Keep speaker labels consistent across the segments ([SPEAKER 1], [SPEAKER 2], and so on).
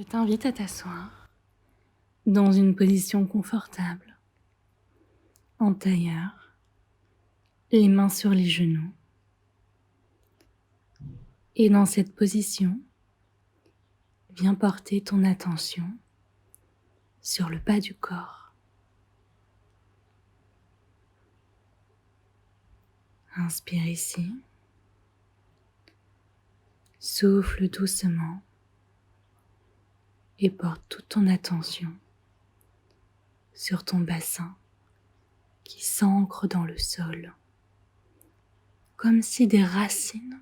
[SPEAKER 1] t'invite à t'asseoir dans une position confortable, en tailleur, les mains sur les genoux. Et dans cette position, viens porter ton attention sur le bas du corps. Inspire ici, souffle doucement et porte toute ton attention sur ton bassin qui s'ancre dans le sol, comme si des racines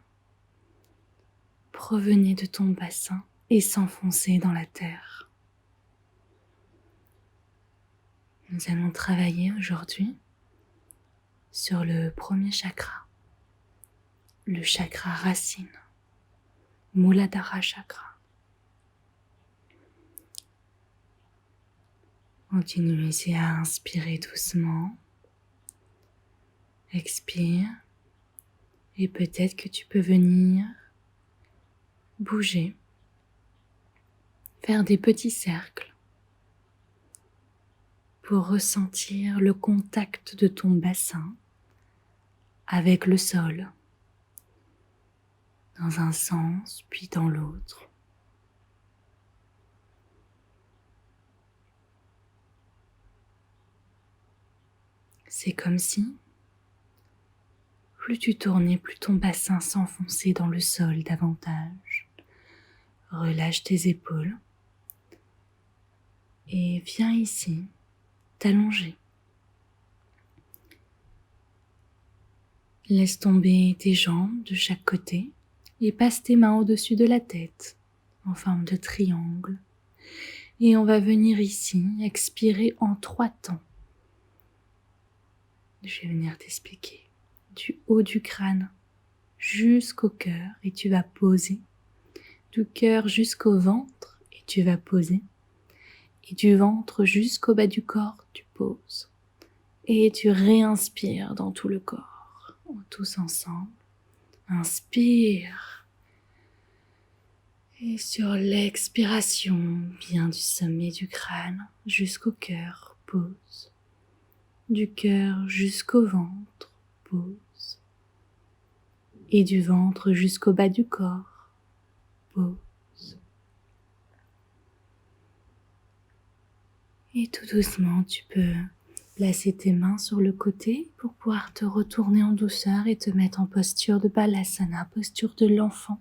[SPEAKER 1] provenaient de ton bassin et s'enfonçaient dans la terre. Nous allons travailler aujourd'hui sur le premier chakra, le chakra racine, Muladhara chakra. Continue ici à inspirer doucement, expire et peut-être que tu peux venir bouger, faire des petits cercles pour ressentir le contact de ton bassin avec le sol, dans un sens puis dans l'autre. C'est comme si, plus tu tournais, plus ton bassin s'enfonçait dans le sol davantage. Relâche tes épaules et viens ici t'allonger. Laisse tomber tes jambes de chaque côté et passe tes mains au-dessus de la tête en forme de triangle. Et on va venir ici expirer en 3 temps. Je vais venir t'expliquer. Du haut du crâne jusqu'au cœur et tu vas poser. Du cœur jusqu'au ventre et tu vas poser. Et du ventre jusqu'au bas du corps, tu poses. Et tu réinspires dans tout le corps. Tous ensemble. Inspire. Et sur l'expiration, bien du sommet du crâne jusqu'au cœur, pose. Du cœur jusqu'au ventre, pose. Et du ventre jusqu'au bas du corps, pose. Et tout doucement, tu peux placer tes mains sur le côté pour pouvoir te retourner en douceur et te mettre en posture de Balasana, posture de l'enfant.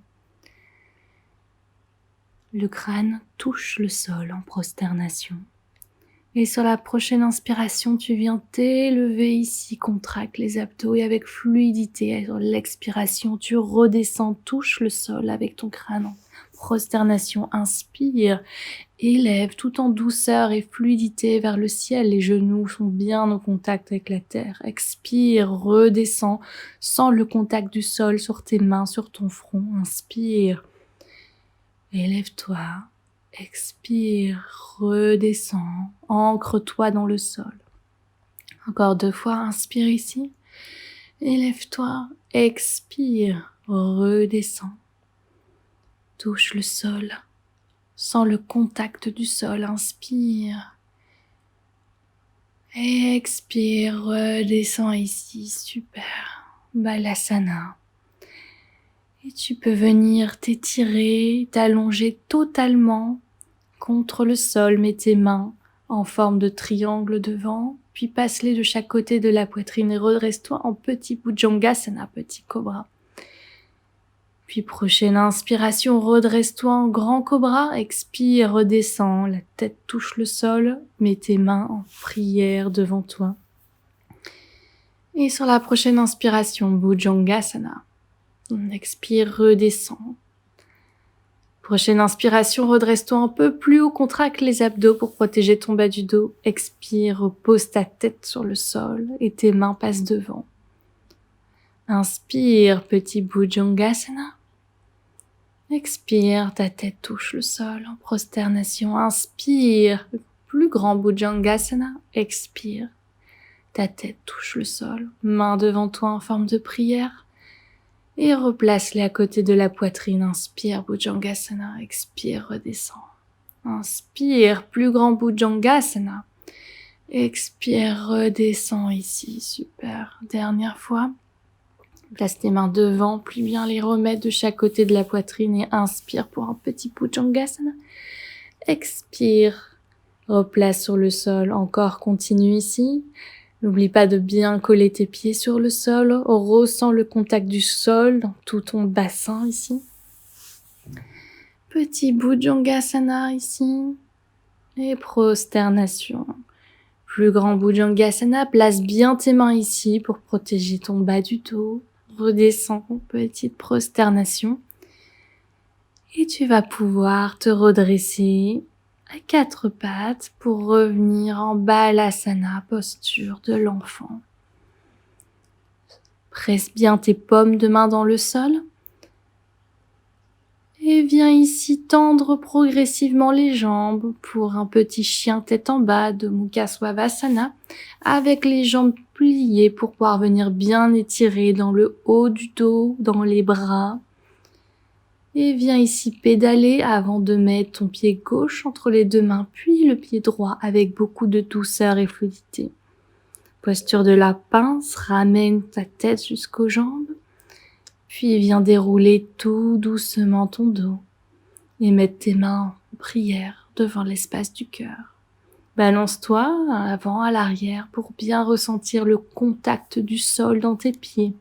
[SPEAKER 1] Le crâne touche le sol en prosternation. Et sur la prochaine inspiration, tu viens t'élever ici, contracte les abdos et avec fluidité, et sur l'expiration, tu redescends, touche le sol avec ton crâne en prosternation. Inspire, élève tout en douceur et fluidité vers le ciel. Les genoux sont bien au contact avec la terre. Expire, redescends, sens le contact du sol sur tes mains, sur ton front. Inspire, élève-toi. Expire, redescends, ancre-toi dans le sol. Encore 2 fois, inspire ici, élève-toi, expire, redescends. Touche le sol, sens le contact du sol, inspire. Expire, redescends ici, super, Balasana. Et tu peux venir t'étirer, t'allonger totalement contre le sol, mets tes mains en forme de triangle devant, puis passe-les de chaque côté de la poitrine et redresse-toi en petit Bhujangasana, petit cobra. Puis prochaine inspiration, redresse-toi en grand cobra, expire, redescends, la tête touche le sol, mets tes mains en prière devant toi. Et sur la prochaine inspiration, Bhujangasana, on expire, redescends. Prochaine inspiration, redresse-toi un peu plus haut, contracte les abdos pour protéger ton bas du dos. Expire, pose ta tête sur le sol et tes mains passent devant. Inspire, petit Bhujangasana. Expire, ta tête touche le sol en prosternation. Inspire, plus grand Bhujangasana. Expire, ta tête touche le sol. Mains devant toi en forme de prière. Et replace-les à côté de la poitrine. Inspire, Bhujangasana. Expire, redescends. Inspire, plus grand Bhujangasana. Expire, redescends ici, super. Dernière fois. Place tes mains devant, plie bien les remettre de chaque côté de la poitrine et inspire pour un petit Bhujangasana. Expire, replace sur le sol, encore continue ici. N'oublie pas de bien coller tes pieds sur le sol, ressens le contact du sol dans tout ton bassin ici. Petit Bhujangasana ici et prosternation. Plus grand Bhujangasana, place bien tes mains ici pour protéger ton bas du dos. Redescends, petite prosternation. Et tu vas pouvoir te redresser à quatre pattes pour revenir en Balasana, posture de l'enfant. Presse bien tes paumes de main dans le sol. Et viens ici tendre progressivement les jambes pour un petit chien tête en bas de Mukha Svanasana avec les jambes pliées pour pouvoir venir bien étirer dans le haut du dos, dans les bras. Et viens ici pédaler avant de mettre ton pied gauche entre les deux mains, puis le pied droit avec beaucoup de douceur et fluidité. Posture de la pince, ramène ta tête jusqu'aux jambes. Puis viens dérouler tout doucement ton dos et mettre tes mains en prière devant l'espace du cœur. Balance-toi à l'avant, à l'arrière pour bien ressentir le contact du sol dans tes pieds.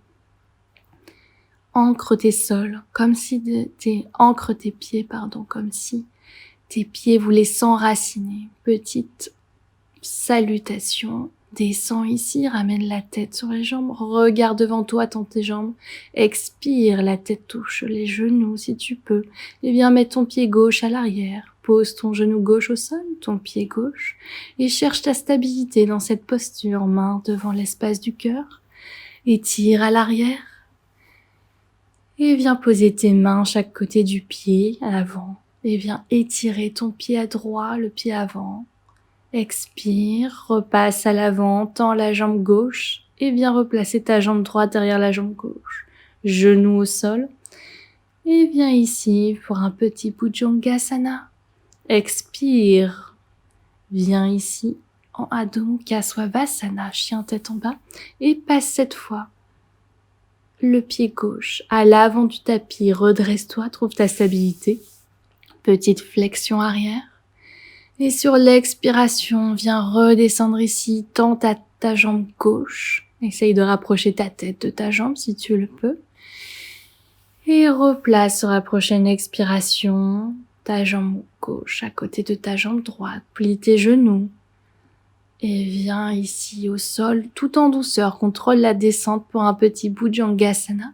[SPEAKER 1] Ancre tes sols comme si comme si tes pieds voulaient s'enraciner. Petite salutation. Descends ici, ramène la tête sur les jambes, regarde devant toi, tends tes jambes, expire, la tête touche les genoux si tu peux, et viens mettre ton pied gauche à l'arrière, pose ton genou gauche au sol, ton pied gauche, et cherche ta stabilité dans cette posture, main devant l'espace du cœur, étire à l'arrière, et viens poser tes mains chaque côté du pied, à l'avant, et viens étirer ton pied à droite, le pied avant. Expire, repasse à l'avant, tends la jambe gauche et viens replacer ta jambe droite derrière la jambe gauche. Genou au sol. Et viens ici pour un petit Bhujangasana. Expire. Viens ici en Adho Mukha Svanasana, chien tête en bas. Et passe cette fois le pied gauche à l'avant du tapis. Redresse-toi, trouve ta stabilité. Petite flexion arrière. Et sur l'expiration, viens redescendre ici, tends ta jambe gauche. Essaye de rapprocher ta tête de ta jambe si tu le peux. Et replace sur la prochaine expiration ta jambe gauche à côté de ta jambe droite. Plie tes genoux. Et viens ici au sol tout en douceur. Contrôle la descente pour un petit Bhujangasana.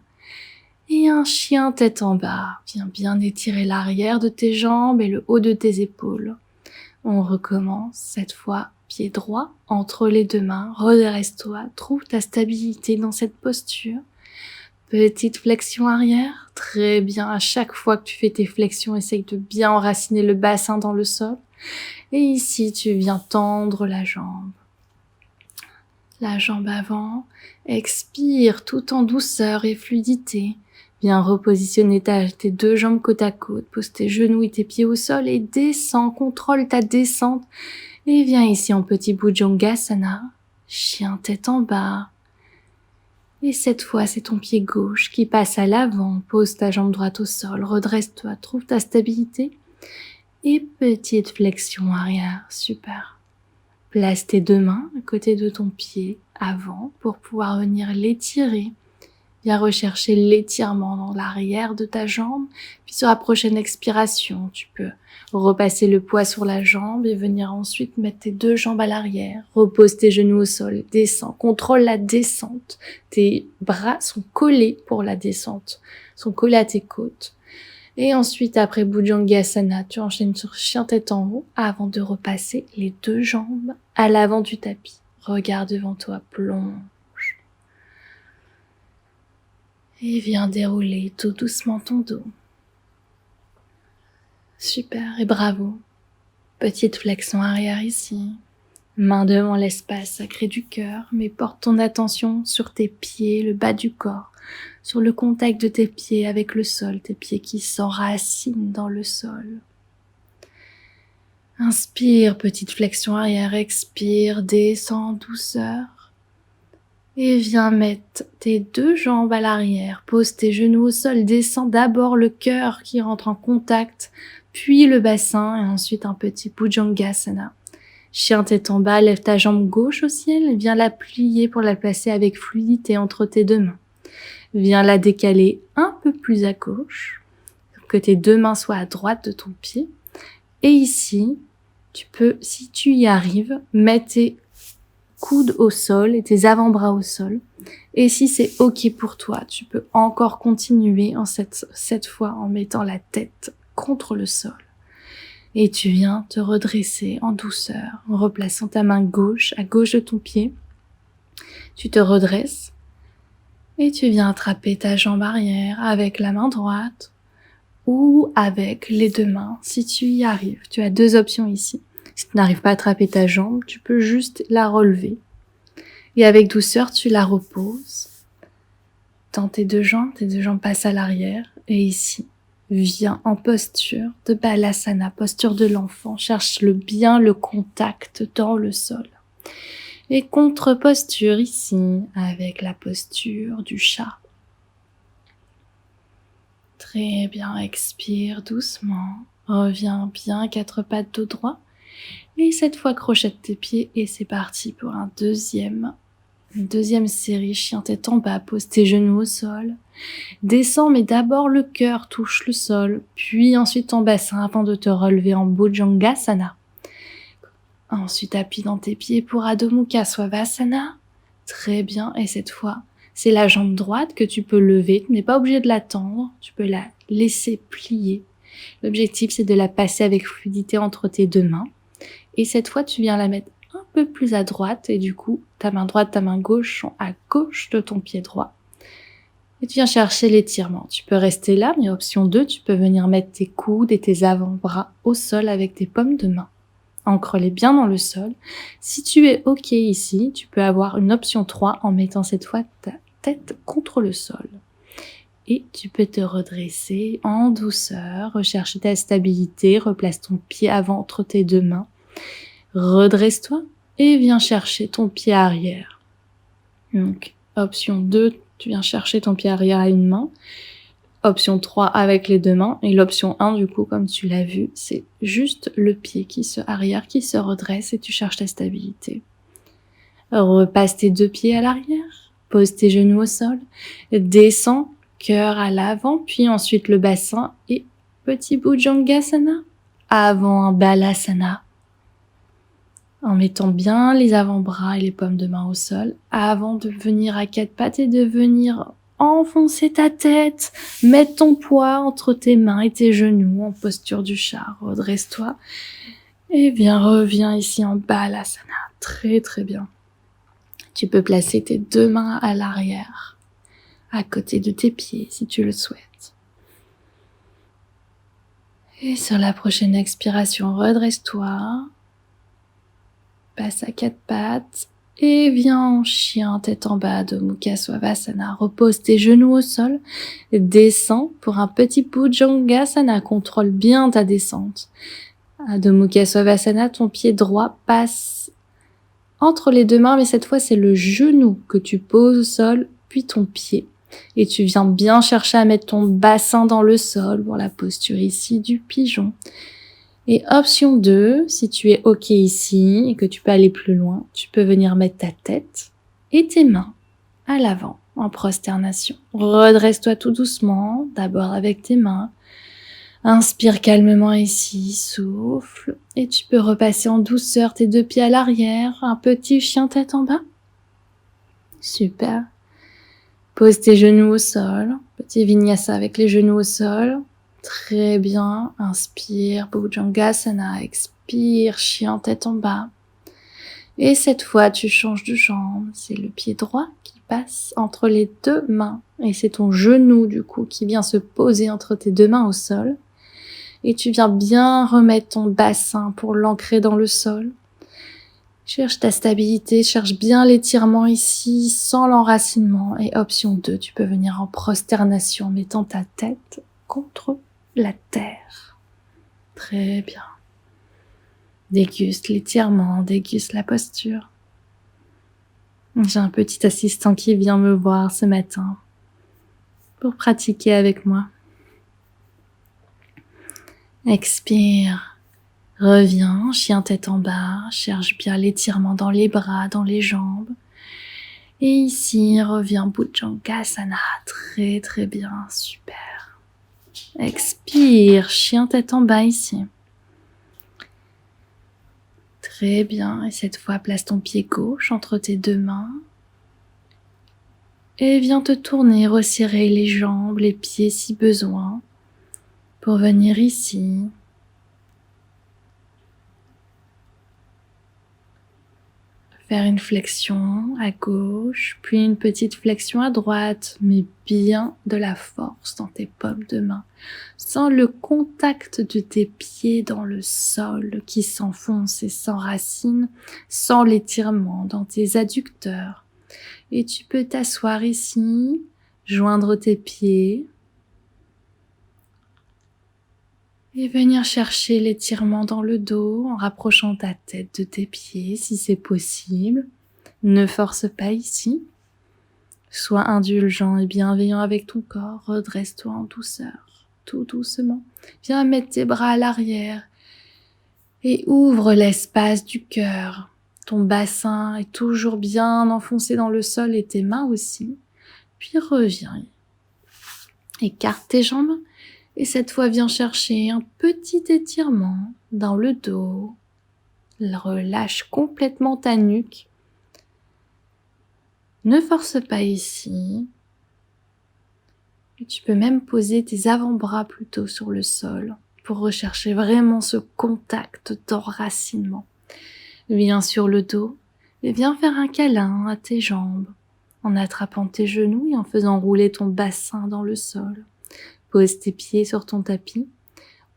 [SPEAKER 1] Et un chien tête en bas. Viens bien étirer l'arrière de tes jambes et le haut de tes épaules. On recommence, cette fois, pied droit, entre les deux mains, redresse-toi, trouve ta stabilité dans cette posture. Petite flexion arrière, très bien, à chaque fois que tu fais tes flexions, essaye de bien enraciner le bassin dans le sol. Et ici, tu viens tendre la jambe avant, expire tout en douceur et fluidité. Viens repositionner tes deux jambes côte à côte, pose tes genoux et tes pieds au sol et descends, contrôle ta descente. Et viens ici en petit Bhujangasana, chien tête en bas. Et cette fois, c'est ton pied gauche qui passe à l'avant, pose ta jambe droite au sol, redresse-toi, trouve ta stabilité. Et petite flexion arrière, super. Place tes deux mains à côté de ton pied avant pour pouvoir venir l'étirer. Viens rechercher l'étirement dans l'arrière de ta jambe. Puis sur la prochaine expiration, tu peux repasser le poids sur la jambe et venir ensuite mettre tes deux jambes à l'arrière. Repose tes genoux au sol, descends, contrôle la descente. Tes bras sont collés pour la descente, sont collés à tes côtes. Et ensuite, après Bhujangasana, tu enchaînes sur chien tête en haut avant de repasser les deux jambes à l'avant du tapis. Regarde devant toi, plonge. Et viens dérouler tout doucement ton dos. Super et bravo. Petite flexion arrière ici. Main devant l'espace sacré du cœur, mais porte ton attention sur tes pieds, le bas du corps, sur le contact de tes pieds avec le sol, tes pieds qui s'enracinent dans le sol. Inspire, petite flexion arrière, expire, descends en douceur. Et viens mettre tes 2 jambes à l'arrière, pose tes genoux au sol, descends d'abord le cœur qui rentre en contact, puis le bassin et ensuite un petit Bhujangasana. Chien tête en bas, lève ta jambe gauche au ciel et viens la plier pour la placer avec fluidité entre tes 2 mains. Viens la décaler un peu plus à gauche, pour que tes 2 mains soient à droite de ton pied. Et ici, tu peux, si tu y arrives, mettre tes coudes au sol et tes avant-bras au sol. Et si c'est ok pour toi, tu peux encore continuer cette fois en mettant la tête contre le sol. Et tu viens te redresser en douceur, en replaçant ta main gauche à gauche de ton pied. Tu te redresses et tu viens attraper ta jambe arrière avec la main droite ou avec les 2 mains. Si tu y arrives, tu as 2 options ici. Si tu n'arrives pas à attraper ta jambe, tu peux juste la relever. Et avec douceur, tu la reposes. Dans tes 2 jambes passent à l'arrière. Et ici, viens en posture de Balasana, posture de l'enfant. Cherche bien le contact dans le sol. Et contre-posture ici, avec la posture du chat. Très bien, expire doucement. Reviens bien, 4 pattes dos droit. Et cette fois, crochette tes pieds et c'est parti pour une deuxième série. Chien tête en bas, pose tes genoux au sol. Descends, mais d'abord le cœur touche le sol, puis ensuite ton bassin avant de te relever en Bhujangasana. Ensuite, appuie dans tes pieds pour Adho Mukha Svanasana. Très bien, et cette fois, c'est la jambe droite que tu peux lever. Tu n'es pas obligé de la tendre, tu peux la laisser plier. L'objectif, c'est de la passer avec fluidité entre tes 2 mains. Et cette fois, tu viens la mettre un peu plus à droite et du coup, ta main droite, ta main gauche sont à gauche de ton pied droit. Et tu viens chercher l'étirement. Tu peux rester là, mais option 2, tu peux venir mettre tes coudes et tes avant-bras au sol avec tes paumes de main. Ancre-les bien dans le sol. Si tu es OK ici, tu peux avoir une option 3 en mettant cette fois ta tête contre le sol. Et tu peux te redresser en douceur, rechercher ta stabilité, replace ton pied avant entre tes 2 mains. Redresse-toi et viens chercher ton pied arrière. Donc, option 2, tu viens chercher ton pied arrière à une main. Option 3 avec les 2 mains. Et l'option 1, du coup, comme tu l'as vu, c'est juste le pied qui se redresse et tu cherches ta stabilité. Repasse tes 2 pieds à l'arrière. Pose tes genoux au sol. Descends, cœur à l'avant, puis ensuite le bassin et petit Bhujangasana. Avant un Balasana. En mettant bien les avant-bras et les paumes de main au sol, avant de venir à 4 pattes et de venir enfoncer ta tête, mettre ton poids entre tes mains et tes genoux en posture du chat. Redresse-toi et reviens ici en Balasana. Très très bien. Tu peux placer tes 2 mains à l'arrière, à côté de tes pieds si tu le souhaites. Et sur la prochaine expiration, redresse-toi. Passe à 4 pattes et viens en chien tête en bas de Mukha Svanasana. Repose tes genoux au sol, descends pour un petit Bhujangasana. Contrôle bien ta descente. Adho Mukha Svanasana, ton pied droit passe entre les 2 mains, mais cette fois c'est le genou que tu poses au sol, puis ton pied. Et tu viens bien chercher à mettre ton bassin dans le sol pour la posture ici du pigeon. Et option 2, si tu es OK ici et que tu peux aller plus loin, tu peux venir mettre ta tête et tes mains à l'avant en prosternation. Redresse-toi tout doucement, d'abord avec tes mains. Inspire calmement ici, souffle. Et tu peux repasser en douceur tes 2 pieds à l'arrière, un petit chien tête en bas. Super. Pose tes genoux au sol, petit vinyasa avec les genoux au sol. Très bien, inspire, Bhujangasana, expire, chien tête en bas. Et cette fois, tu changes de jambe, c'est le pied droit qui passe entre les 2 mains. Et c'est ton genou, du coup, qui vient se poser entre tes 2 mains au sol. Et tu viens bien remettre ton bassin pour l'ancrer dans le sol. Cherche ta stabilité, cherche bien l'étirement ici, sans l'enracinement. Et option 2, tu peux venir en prosternation, en mettant ta tête contre la terre. Très bien. Déguste l'étirement, déguste la posture. J'ai un petit assistant qui vient me voir ce matin pour pratiquer avec moi. Expire, reviens, chien tête en bas, cherche bien l'étirement dans les bras, dans les jambes. Et ici, reviens Bhujangasana, très très bien, super. Expire, chien tête en bas ici. Très bien, et cette fois place ton pied gauche entre tes deux mains. Et viens te tourner, resserrer les jambes, les pieds si besoin, pour venir ici. Faire une flexion à gauche, puis une petite flexion à droite, mais bien de la force dans tes paumes de main, sans le contact de tes pieds dans le sol qui s'enfonce et s'enracine, sans l'étirement dans tes adducteurs. Et tu peux t'asseoir ici, joindre tes pieds et venir chercher l'étirement dans le dos en rapprochant ta tête de tes pieds si c'est possible. Ne force pas ici. Sois indulgent et bienveillant avec ton corps. Redresse-toi en douceur, tout doucement. Viens mettre tes bras à l'arrière et ouvre l'espace du cœur. Ton bassin est toujours bien enfoncé dans le sol et tes mains aussi. Puis reviens. Écarte tes jambes. Et cette fois, viens chercher un petit étirement dans le dos. Relâche complètement ta nuque. Ne force pas ici. Et tu peux même poser tes avant-bras plutôt sur le sol pour rechercher vraiment ce contact d'enracinement. Viens sur le dos et viens faire un câlin à tes jambes en attrapant tes genoux et en faisant rouler ton bassin dans le sol. Pose tes pieds sur ton tapis,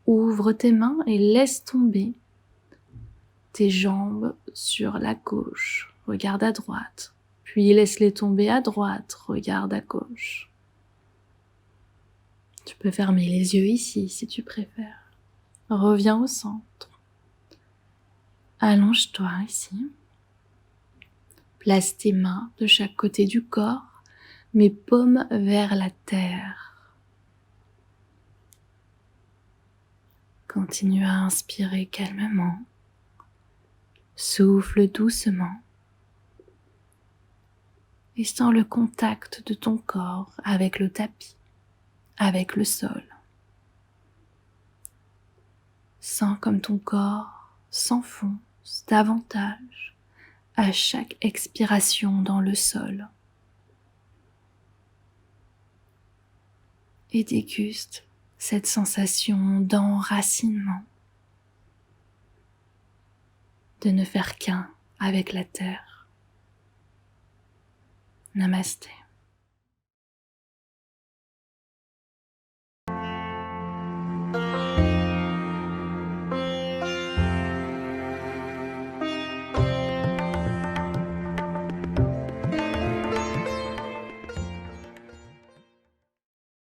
[SPEAKER 1] ouvre tes mains et laisse tomber tes jambes sur la gauche. Regarde à droite, puis laisse-les tomber à droite, regarde à gauche. Tu peux fermer les yeux ici si tu préfères. Reviens au centre. Allonge-toi ici. Place tes mains de chaque côté du corps, mes paumes vers la terre. Continue à inspirer calmement. Souffle doucement. Et sens le contact de ton corps avec le tapis, avec le sol. Sens comme ton corps s'enfonce davantage à chaque expiration dans le sol. Et déguste cette sensation d'enracinement, de ne faire qu'un avec la terre. Namasté.